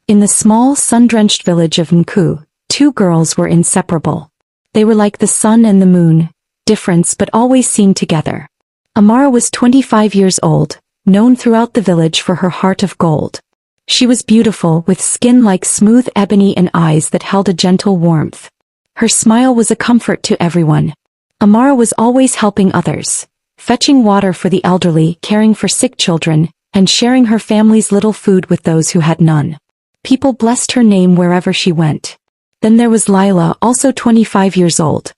In the small, sun-drenched village of Nku, two girls were inseparable. They were like the sun and the moon, different but always seen together. Amara was 25 years old, known throughout the village for her heart of gold. She was beautiful, with skin like smooth ebony and eyes that held a gentle warmth. Her smile was a comfort to everyone. Amara was always helping others, fetching water for the elderly, caring for sick children, and sharing her family's little food with those who had none. People blessed her name wherever she went. Then there was Lila, also 25 years old.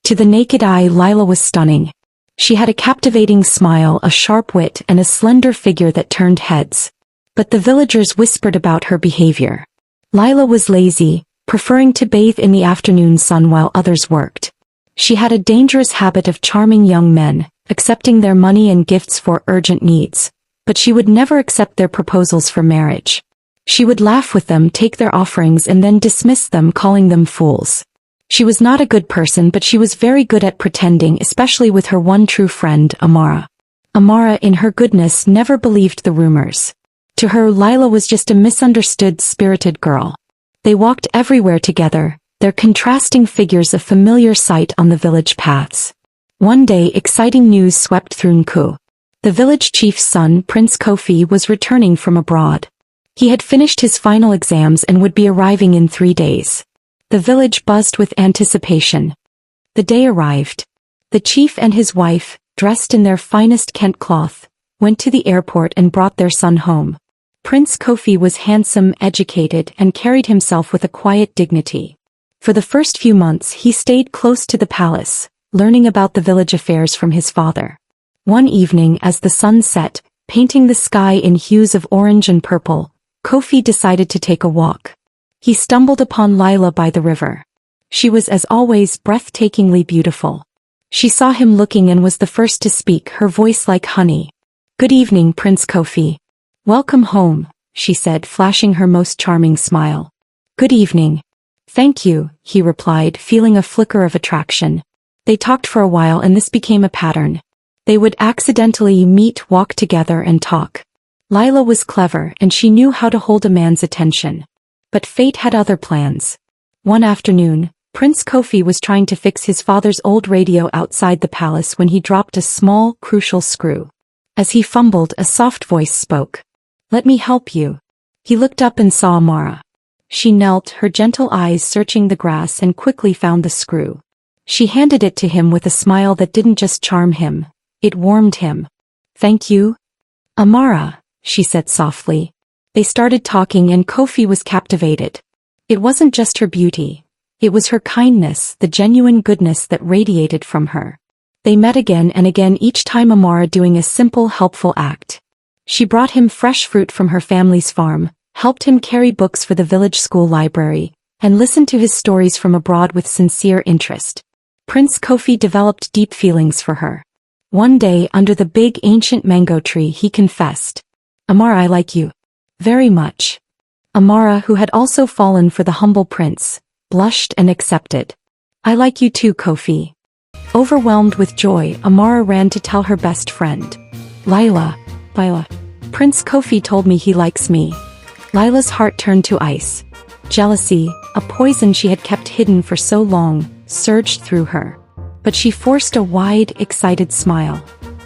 To the naked eye, Lila was stunning. She had a captivating smile, a sharp wit, and a slender figure that turned heads. But the villagers whispered about her behavior. Lila was lazy, preferring to bathe in the afternoon sun while others worked. She had a dangerous habit of charming young men, accepting their money and gifts for urgent needs. But she would never accept their proposals for marriage. She would laugh with them, take their offerings, and then dismiss them, calling them fools. She was not a good person, but she was very good at pretending, especially with her one true friend, Amara. Amara, in her goodness, never believed the rumors. To her, Lila was just a misunderstood, spirited girl. They walked everywhere together, their contrasting figures a familiar sight on the village paths. One day, exciting news swept through Nku. The village chief's son, Prince Kofi, was returning from abroad. He had finished his final exams and would be arriving in 3 days. The village buzzed with anticipation. The day arrived. The chief and his wife, dressed in their finest Kent cloth, went to the airport and brought their son home. Prince Kofi was handsome, educated, and carried himself with a quiet dignity. For the first few months he stayed close to the palace, learning about the village affairs from his father. One evening as the sun set, painting the sky in hues of orange and purple, Kofi decided to take a walk. He stumbled upon Lila by the river. She was as always breathtakingly beautiful. She saw him looking and was the first to speak, her voice like honey. "Good evening, Prince Kofi. Welcome home," she said, flashing her most charming smile. "Good evening." "Thank you," he replied, feeling a flicker of attraction. They talked for a while and this became a pattern. They would accidentally meet, walk together and talk. Lila was clever and she knew how to hold a man's attention. But fate had other plans. One afternoon, Prince Kofi was trying to fix his father's old radio outside the palace when he dropped a small, crucial screw. As he fumbled, a soft voice spoke. "Let me help you." He looked up and saw Amara. She knelt, her gentle eyes searching the grass, and quickly found the screw. She handed it to him with a smile that didn't just charm him, it warmed him. "Thank you, Amara," she said softly. They started talking and Kofi was captivated. It wasn't just her beauty. It was her kindness, the genuine goodness that radiated from her. They met again and again, each time Amara doing a simple, helpful act. She brought him fresh fruit from her family's farm, helped him carry books for the village school library, and listened to his stories from abroad with sincere interest. Prince Kofi developed deep feelings for her. One day, under the big ancient mango tree, he confessed, "Amara, I like you very much." Amara, who had also fallen for the humble prince, blushed and accepted. "I like you too, Kofi." Overwhelmed with joy, Amara ran to tell her best friend. Lila, Prince Kofi told me he likes me." Lila's heart turned to ice. Jealousy, a poison she had kept hidden for so long, surged through her. But she forced a wide, excited smile.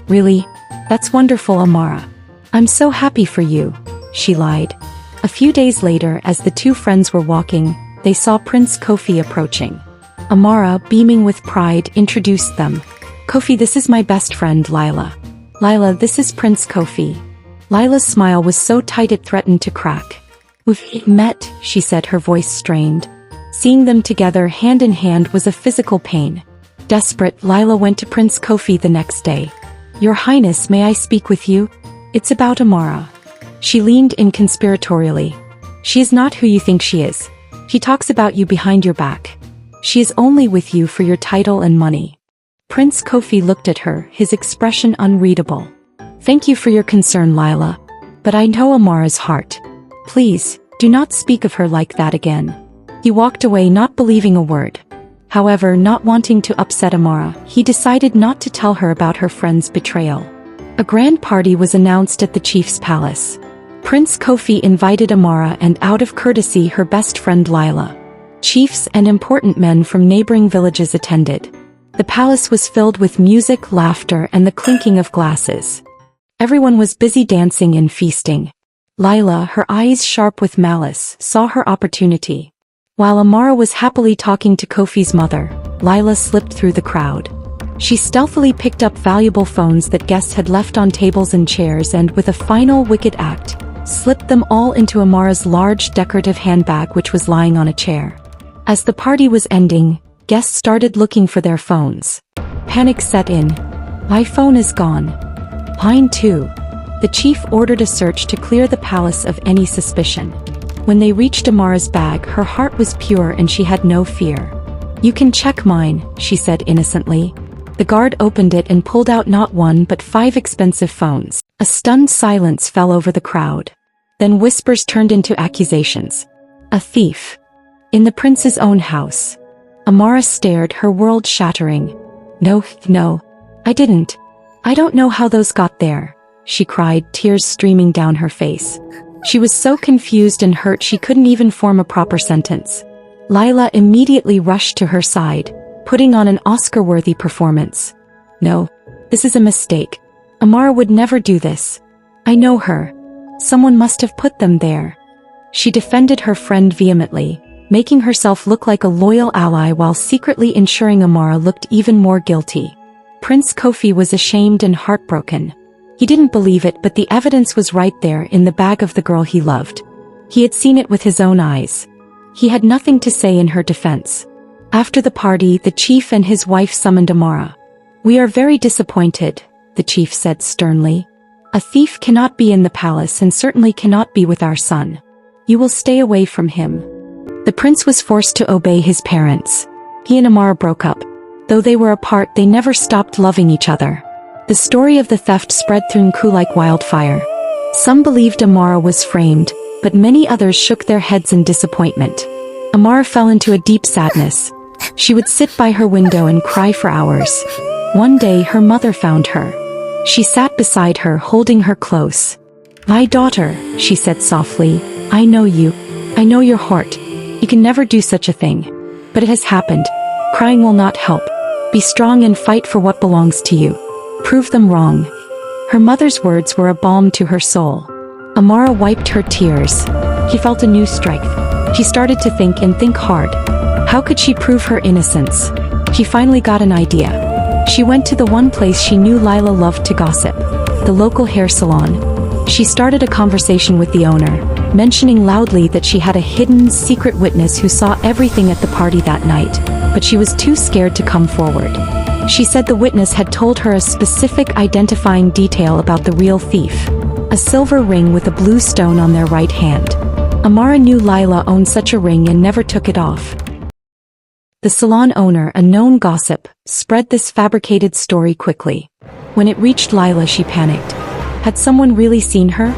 "Really? That's wonderful, Amara. I'm so happy for you," she lied. A few days later, as the two friends were walking, they saw Prince Kofi approaching. Amara, beaming with pride, introduced them. "Kofi, this is my best friend, Lila. Lila, this is Prince Kofi." Lila's smile was so tight it threatened to crack. "We've met," she said, her voice strained. Seeing them together hand in hand was a physical pain. Desperate, Lila went to Prince Kofi the next day. "Your Highness, may I speak with you? It's about Amara." She leaned in conspiratorially. "She is not who you think she is. She talks about you behind your back. She is only with you for your title and money." Prince Kofi looked at her, his expression unreadable. "Thank you for your concern, Lila. But I know Amara's heart. Please, do not speak of her like that again." He walked away, not believing a word. However, not wanting to upset Amara, he decided not to tell her about her friend's betrayal. A grand party was announced at the chief's palace. Prince Kofi invited Amara and out of courtesy her best friend Lila. Chiefs and important men from neighboring villages attended. The palace was filled with music, laughter, and the clinking of glasses. Everyone was busy dancing and feasting. Lila, her eyes sharp with malice, saw her opportunity. While Amara was happily talking to Kofi's mother, Lila slipped through the crowd. She stealthily picked up valuable phones that guests had left on tables and chairs and, with a final wicked act, slipped them all into Amara's large decorative handbag which was lying on a chair. As the party was ending, guests started looking for their phones. Panic set in. My phone is gone. Mine too. The chief ordered a search to clear the palace of any suspicion. When they reached Amara's bag, her heart was pure and she had no fear. You can check mine, she said innocently. The guard opened it and pulled out not one but 5 expensive phones. A stunned silence fell over the crowd. Then whispers turned into accusations. A thief. In the prince's own house. Amara stared, her world shattering. No, I didn't. I don't know how those got there, she cried, tears streaming down her face. She was so confused and hurt she couldn't even form a proper sentence. Lila immediately rushed to her side, putting on an Oscar-worthy performance. No, this is a mistake. Amara would never do this. I know her. Someone must have put them there. She defended her friend vehemently, making herself look like a loyal ally while secretly ensuring Amara looked even more guilty. Prince Kofi was ashamed and heartbroken. He didn't believe it, but the evidence was right there in the bag of the girl he loved. He had seen it with his own eyes. He had nothing to say in her defense. After the party, the chief and his wife summoned Amara. We are very disappointed, the chief said sternly. A thief cannot be in the palace and certainly cannot be with our son. You will stay away from him. The prince was forced to obey his parents. He and Amara broke up. Though they were apart, they never stopped loving each other. The story of the theft spread through Nku like wildfire. Some believed Amara was framed, but many others shook their heads in disappointment. Amara fell into a deep sadness. She would sit by her window and cry for hours. One day her mother found her. She sat beside her, holding her close. My daughter, she said softly, I know you. I know your heart. You can never do such a thing. But it has happened. Crying will not help. Be strong and fight for what belongs to you. Prove them wrong. Her mother's words were a balm to her soul. Amara wiped her tears. She felt a new strength. She started to think and think hard. How could she prove her innocence? She finally got an idea. She went to the one place she knew Lila loved to gossip, the local hair salon. She started a conversation with the owner, mentioning loudly that she had a hidden, secret witness who saw everything at the party that night, but she was too scared to come forward. She said the witness had told her a specific identifying detail about the real thief, a silver ring with a blue stone on their right hand. Amara knew Lila owned such a ring and never took it off. The salon owner, a known gossip, spread this fabricated story quickly. When it reached Lila, she panicked. Had someone really seen her?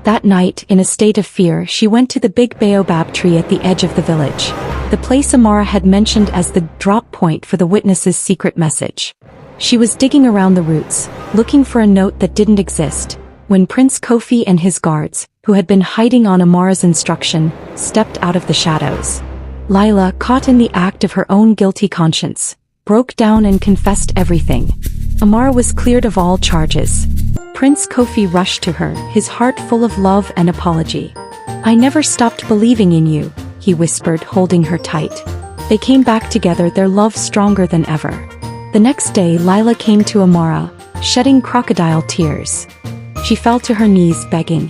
That night, in a state of fear, she went to the big baobab tree at the edge of the village, the place Amara had mentioned as the drop point for the witness's secret message. She was digging around the roots, looking for a note that didn't exist, when Prince Kofi and his guards, who had been hiding on Amara's instruction, stepped out of the shadows. Lila, caught in the act of her own guilty conscience, broke down and confessed everything. Amara was cleared of all charges. Prince Kofi rushed to her, his heart full of love and apology. I never stopped believing in you, he whispered, holding her tight. They came back together, their love stronger than ever. The next day, Lila came to Amara, shedding crocodile tears. She fell to her knees, begging,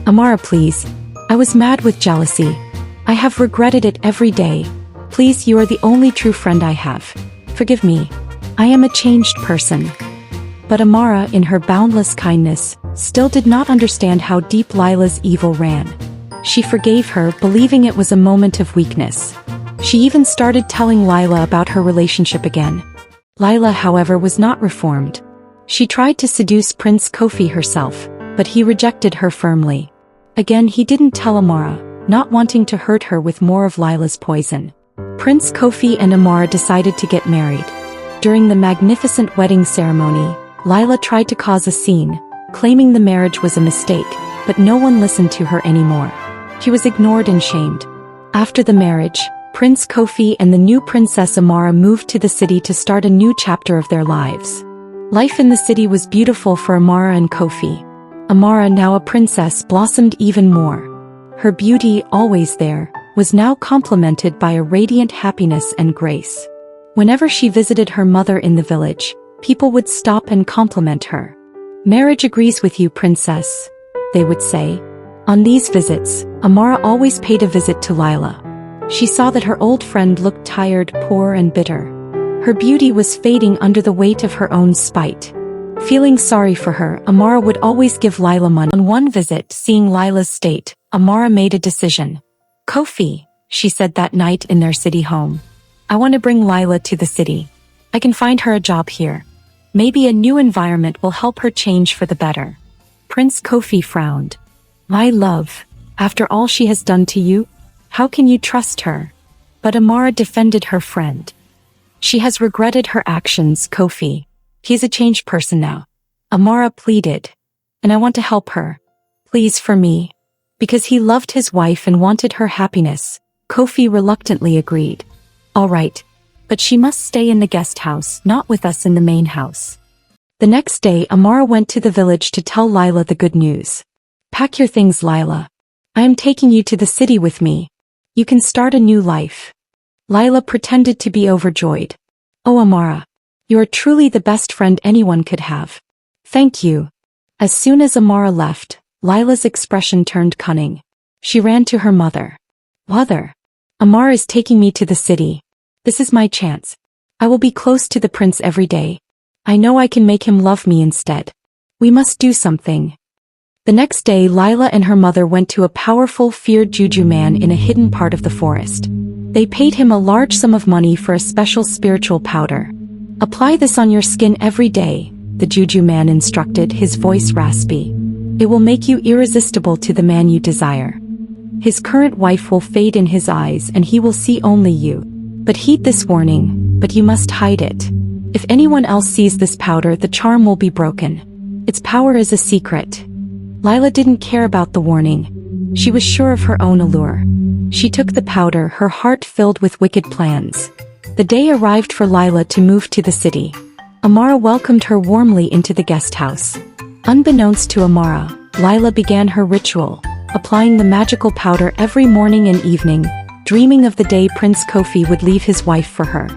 Amara, please. I was mad with jealousy. I have regretted it every day. Please, you are the only true friend I have. Forgive me. I am a changed person. But Amara, in her boundless kindness, still did not understand how deep Lila's evil ran. She forgave her, believing it was a moment of weakness. She even started telling Lila about her relationship again. Lila, however, was not reformed. She tried to seduce Prince Kofi herself, but he rejected her firmly. Again, he didn't tell Amara, not wanting to hurt her with more of Lila's poison. Prince Kofi and Amara decided to get married. During the magnificent wedding ceremony, Lila tried to cause a scene, claiming the marriage was a mistake, but no one listened to her anymore. She was ignored and shamed. After the marriage, Prince Kofi and the new Princess Amara moved to the city to start a new chapter of their lives. Life in the city was beautiful for Amara and Kofi. Amara, now a princess, blossomed even more. Her beauty, always there, was now complemented by a radiant happiness and grace. Whenever she visited her mother in the village, people would stop and compliment her. "Marriage agrees with you, princess," they would say. On these visits, Amara always paid a visit to Lila. She saw that her old friend looked tired, poor and bitter. Her beauty was fading under the weight of her own spite. Feeling sorry for her, Amara would always give Lila money. On one visit, seeing Lila's state, Amara made a decision. "Kofi," she said that night in their city home, "I want to bring Lila to the city. I can find her a job here. Maybe a new environment will help her change for the better." Prince Kofi frowned. "My love, after all she has done to you, how can you trust her?" But Amara defended her friend. "She has regretted her actions, Kofi. He's a changed person now." Amara pleaded. "And I want to help her. Please, for me." Because he loved his wife and wanted her happiness, Kofi reluctantly agreed. "All right, but she must stay in the guest house, not with us in the main house." The next day, Amara went to the village to tell Lila the good news. "Pack your things, Lila. I am taking you to the city with me. You can start a new life." Lila pretended to be overjoyed. "Oh, Amara, you are truly the best friend anyone could have. Thank you." As soon as Amara left, Lila's expression turned cunning. She ran to her mother. "Mother, Amara is taking me to the city. This is my chance. I will be close to the prince every day. I know I can make him love me instead. We must do something." The next day, Lila and her mother went to a powerful, feared Juju man in a hidden part of the forest. They paid him a large sum of money for a special spiritual powder. "Apply this on your skin every day," the Juju man instructed, his voice raspy. "It will make you irresistible to the man you desire. His current wife will fade in his eyes and he will see only you. But heed this warning, but you must hide it. If anyone else sees this powder, the charm will be broken. Its power is a secret." Lila didn't care about the warning. She was sure of her own allure. She took the powder, her heart filled with wicked plans. The day arrived for Lila to move to the city. Amara welcomed her warmly into the guest house. Unbeknownst to Amara, Lila began her ritual, applying the magical powder every morning and evening, dreaming of the day Prince Kofi would leave his wife for her.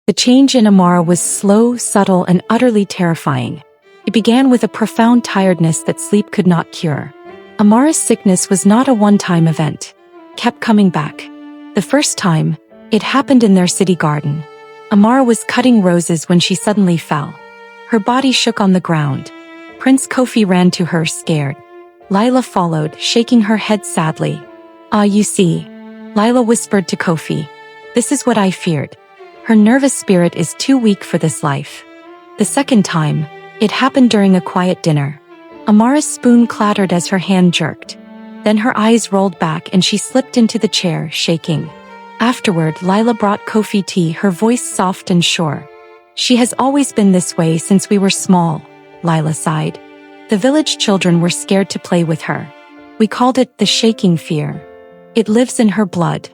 The change in Amara was slow, subtle, and utterly terrifying. It began with a profound tiredness that sleep could not cure. Amara's sickness was not a one-time event. It kept coming back. The first time, it happened in their city garden. Amara was cutting roses when she suddenly fell. Her body shook on the ground. Prince Kofi ran to her, scared. Lila followed, shaking her head sadly. "Ah, you see," Lila whispered to Kofi. "This is what I feared. Her nervous spirit is too weak for this life." The second time, it happened during a quiet dinner. Amara's spoon clattered as her hand jerked. Then her eyes rolled back and she slipped into the chair, shaking. Afterward, Lila brought Kofi tea, her voice soft and sure. "She has always been this way since we were small," Lila sighed. "The village children were scared to play with her. We called it the shaking fear. It lives in her blood."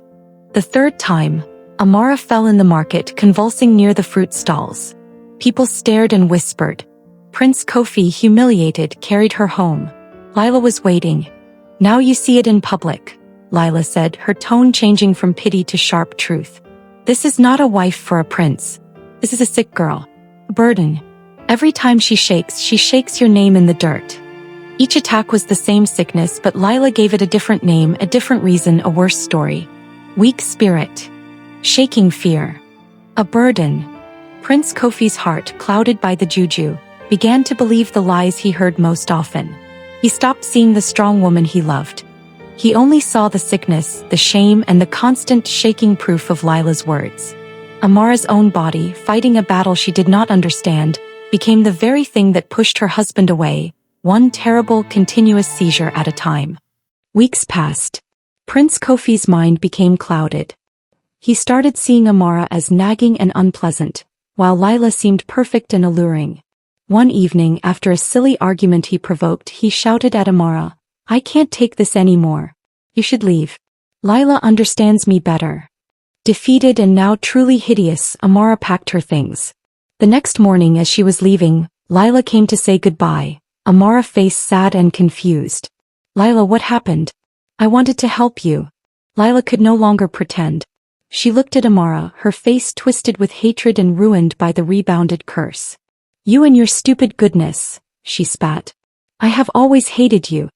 The third time, Amara fell in the market, convulsing near the fruit stalls. People stared and whispered. Prince Kofi, humiliated, carried her home. Lila was waiting. "Now you see it in public," Lila said, her tone changing from pity to sharp truth. "This is not a wife for a prince. This is a sick girl. A burden. Every time she shakes your name in the dirt." Each attack was the same sickness, but Lila gave it a different name, a different reason, a worse story. Weak spirit. Shaking fear. A burden. Prince Kofi's heart, clouded by the Juju, began to believe the lies he heard most often. He stopped seeing the strong woman he loved. He only saw the sickness, the shame, and the constant shaking proof of Lila's words. Amara's own body, fighting a battle she did not understand, became the very thing that pushed her husband away, one terrible, continuous seizure at a time. Weeks passed. Prince Kofi's mind became clouded. He started seeing Amara as nagging and unpleasant, while Lila seemed perfect and alluring. One evening, after a silly argument he provoked, he shouted at Amara, "I can't take this anymore. You should leave. Lila understands me better." Defeated and now truly hideous, Amara packed her things. The next morning as she was leaving, Lila came to say goodbye, Amara face sad and confused. "Lila, what happened? I wanted to help you." Lila could no longer pretend. She looked at Amara, her face twisted with hatred and ruined by the rebounded curse. "You and your stupid goodness," she spat. "I have always hated you."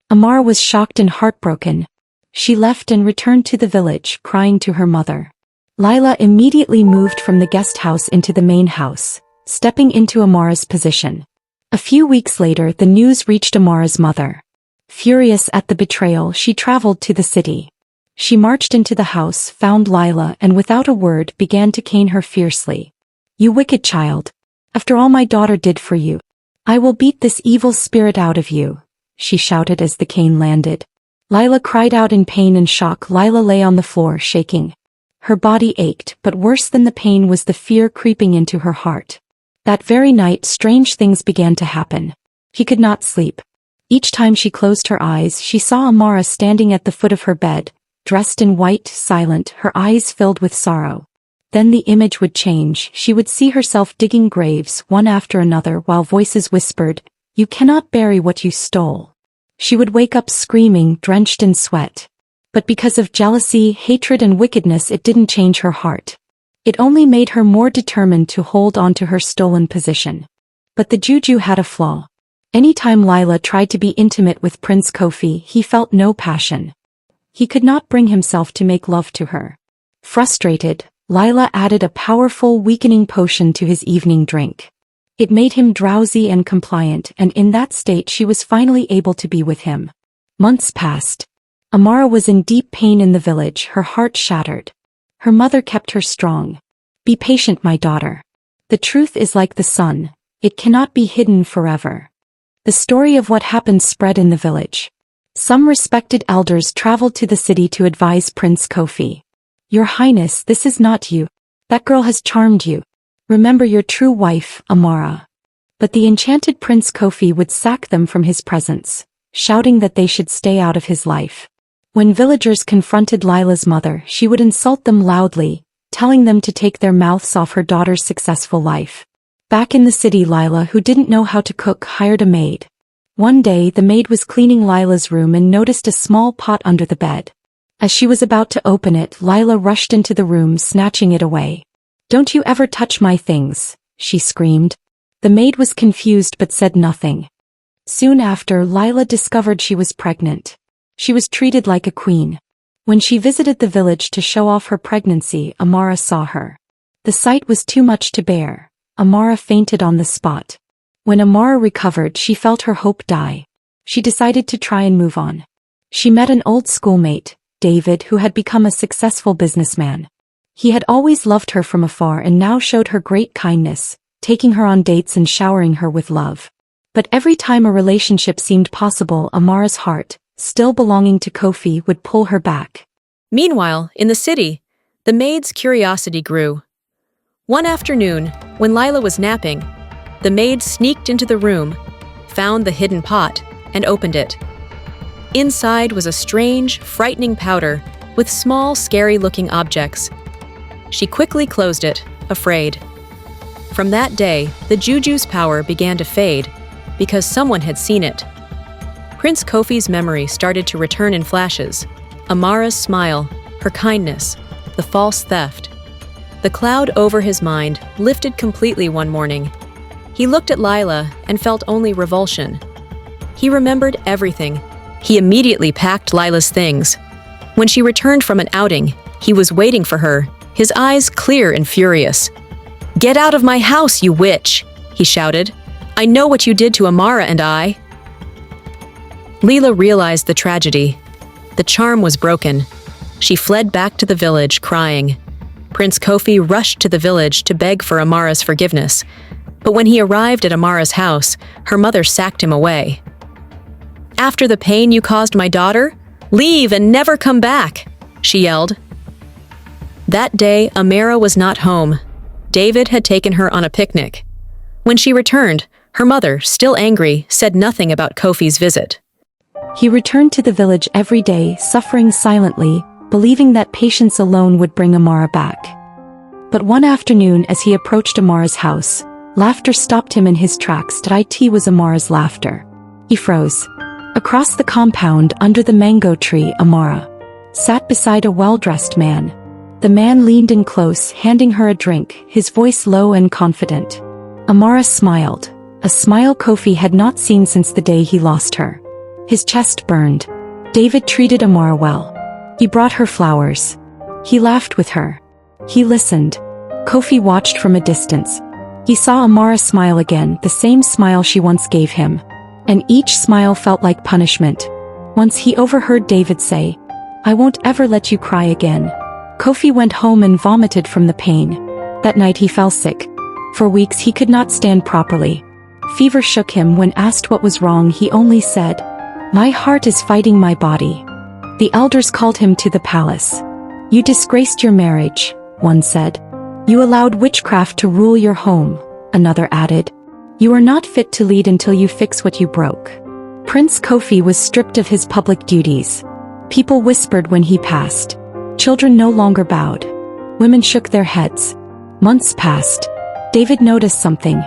Amara was shocked and heartbroken. She left and returned to the village, crying to her mother. Lila immediately moved from the guest house into the main house, stepping into Amara's position. A few weeks later, the news reached Amara's mother. Furious at the betrayal, she traveled to the city. She marched into the house, found Lila, and without a word began to cane her fiercely. "You wicked child. After all my daughter did for you, I will beat this evil spirit out of you," she shouted as the cane landed. Lila cried out in pain and shock. Lila lay on the floor, shaking. Her body ached, but worse than the pain was the fear creeping into her heart. That very night, strange things began to happen. She could not sleep. Each time she closed her eyes, she saw Amara standing at the foot of her bed, dressed in white, silent, her eyes filled with sorrow. Then the image would change. She would see herself digging graves, one after another, while voices whispered, "You cannot bury what you stole." She would wake up screaming, drenched in sweat. But because of jealousy, hatred and wickedness, it didn't change her heart. It only made her more determined to hold on to her stolen position. But the Juju had a flaw. Anytime Lila tried to be intimate with Prince Kofi, he felt no passion. He could not bring himself to make love to her. Frustrated, Lila added a powerful weakening potion to his evening drink. It made him drowsy and compliant, and in that state she was finally able to be with him. Months passed. Amara was in deep pain in the village, her heart shattered. Her mother kept her strong. "Be patient, my daughter. The truth is like the sun, it cannot be hidden forever." The story of what happened spread in the village. Some respected elders traveled to the city to advise Prince Kofi. "Your Highness, this is not you. That girl has charmed you. Remember your true wife, Amara." But the enchanted Prince Kofi would sack them from his presence, shouting that they should stay out of his life. When villagers confronted Lila's mother, she would insult them loudly, telling them to take their mouths off her daughter's successful life. Back in the city, Lila, who didn't know how to cook, hired a maid. One day, the maid was cleaning Lila's room and noticed a small pot under the bed. As she was about to open it, Lila rushed into the room, snatching it away. "Don't you ever touch my things," she screamed. The maid was confused but said nothing. Soon after, Lila discovered she was pregnant. She was treated like a queen. When she visited the village to show off her pregnancy, Amara saw her. The sight was too much to bear. Amara fainted on the spot. When Amara recovered, she felt her hope die. She decided to try and move on. She met an old schoolmate, David, who had become a successful businessman. He had always loved her from afar and now showed her great kindness, taking her on dates and showering her with love. But every time a relationship seemed possible, Amara's heart, still belonging to Kofi, would pull her back. Meanwhile, in the city, the maid's curiosity grew. One afternoon, when Lila was napping, the maid sneaked into the room, found the hidden pot, and opened it. Inside was a strange, frightening powder with small, scary-looking objects. She quickly closed it, afraid. From that day, the Juju's power began to fade because someone had seen it. Prince Kofi's memory started to return in flashes. Amara's smile, her kindness, the false theft. The cloud over his mind lifted completely one morning. He looked at Lila and felt only revulsion. He remembered everything. He immediately packed Lila's things. When she returned from an outing, he was waiting for her, his eyes clear and furious. "Get out of my house, you witch!" he shouted. "I know what you did to Amara and I." Lila realized the tragedy. The charm was broken. She fled back to the village, crying. Prince Kofi rushed to the village to beg for Amara's forgiveness. But when he arrived at Amara's house, her mother sacked him away. "After the pain you caused my daughter, leave and never come back," she yelled. That day, Amara was not home. David had taken her on a picnic. When she returned, her mother, still angry, said nothing about Kofi's visit. He returned to the village every day, suffering silently, believing that patience alone would bring Amara back. But one afternoon as he approached Amara's house, laughter stopped him in his tracks. It was Amara's laughter. He froze. Across the compound, under the mango tree, Amara sat beside a well-dressed man. The man leaned in close, handing her a drink, his voice low and confident. Amara smiled, a smile Kofi had not seen since the day he lost her. His chest burned. David treated Amara well. He brought her flowers. He laughed with her. He listened. Kofi watched from a distance. He saw Amara smile again, the same smile she once gave him. And each smile felt like punishment. Once he overheard David say, "I won't ever let you cry again." Kofi went home and vomited from the pain. That night he fell sick. For weeks he could not stand properly. Fever shook him. When asked what was wrong, he only said, "My heart is fighting my body." The elders called him to the palace. "You disgraced your marriage," one said. "You allowed witchcraft to rule your home," another added. "You are not fit to lead until you fix what you broke." Prince Kofi was stripped of his public duties. People whispered when he passed. Children no longer bowed. Women shook their heads. Months passed. David noticed something.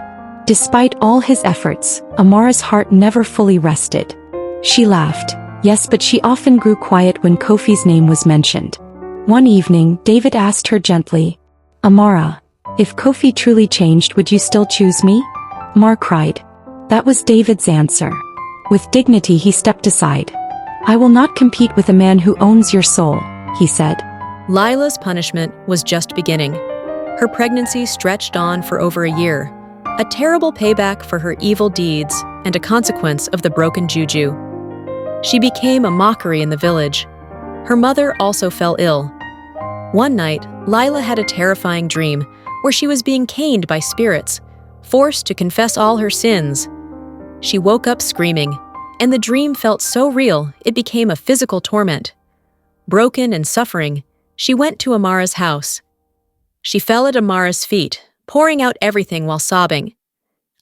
Despite all his efforts, Amara's heart never fully rested. She laughed, yes, but she often grew quiet when Kofi's name was mentioned. One evening, David asked her gently, "Amara, if Kofi truly changed, would you still choose me?" Amara cried. That was David's answer. With dignity he stepped aside. "I will not compete with a man who owns your soul," he said. Lila's punishment was just beginning. Her pregnancy stretched on for over a year, a terrible payback for her evil deeds and a consequence of the broken Juju. She became a mockery in the village. Her mother also fell ill. One night, Lila had a terrifying dream where she was being caned by spirits, forced to confess all her sins. She woke up screaming, and the dream felt so real it became a physical torment. Broken and suffering, she went to Amara's house. She fell at Amara's feet, pouring out everything while sobbing.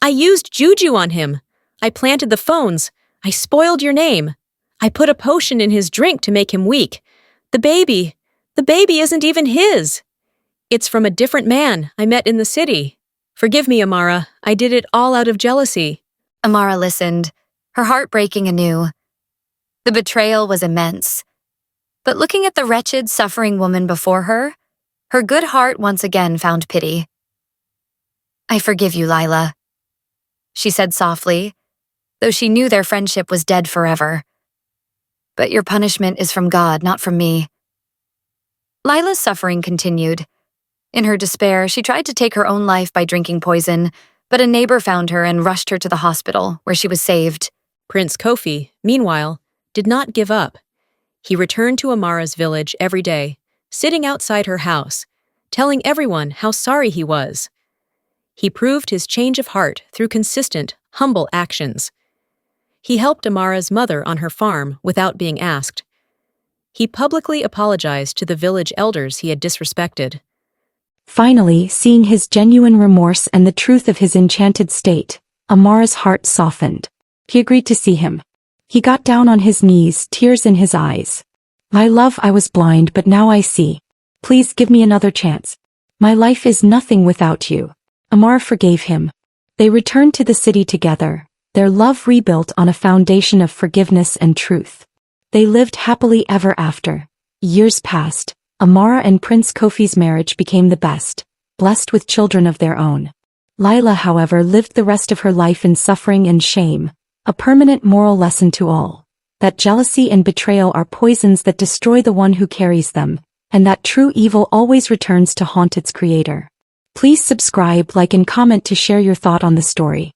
"I used Juju on him. I planted the phones. I spoiled your name. I put a potion in his drink to make him weak. The baby isn't even his. It's from a different man I met in the city. Forgive me, Amara. I did it all out of jealousy." Amara listened, her heart breaking anew. The betrayal was immense. But looking at the wretched, suffering woman before her good heart once again found pity. "I forgive you, Lila," she said softly, though she knew their friendship was dead forever. "But your punishment is from God, not from me." Lila's suffering continued. In her despair, she tried to take her own life by drinking poison, but a neighbor found her and rushed her to the hospital, where she was saved. Prince Kofi, meanwhile, did not give up. He returned to Amara's village every day, sitting outside her house, telling everyone how sorry he was. He proved his change of heart through consistent, humble actions. He helped Amara's mother on her farm without being asked. He publicly apologized to the village elders he had disrespected. Finally, seeing his genuine remorse and the truth of his enchanted state, Amara's heart softened. He agreed to see him. He got down on his knees, tears in his eyes. "My love, I was blind, but now I see. Please give me another chance. My life is nothing without you." Amara forgave him. They returned to the city together, their love rebuilt on a foundation of forgiveness and truth. They lived happily ever after. Years passed. Amara and Prince Kofi's marriage became the best, blessed with children of their own. Lila, however, lived the rest of her life in suffering and shame, a permanent moral lesson to all, that jealousy and betrayal are poisons that destroy the one who carries them, and that true evil always returns to haunt its creator. Please subscribe, like, and comment to share your thought on the story.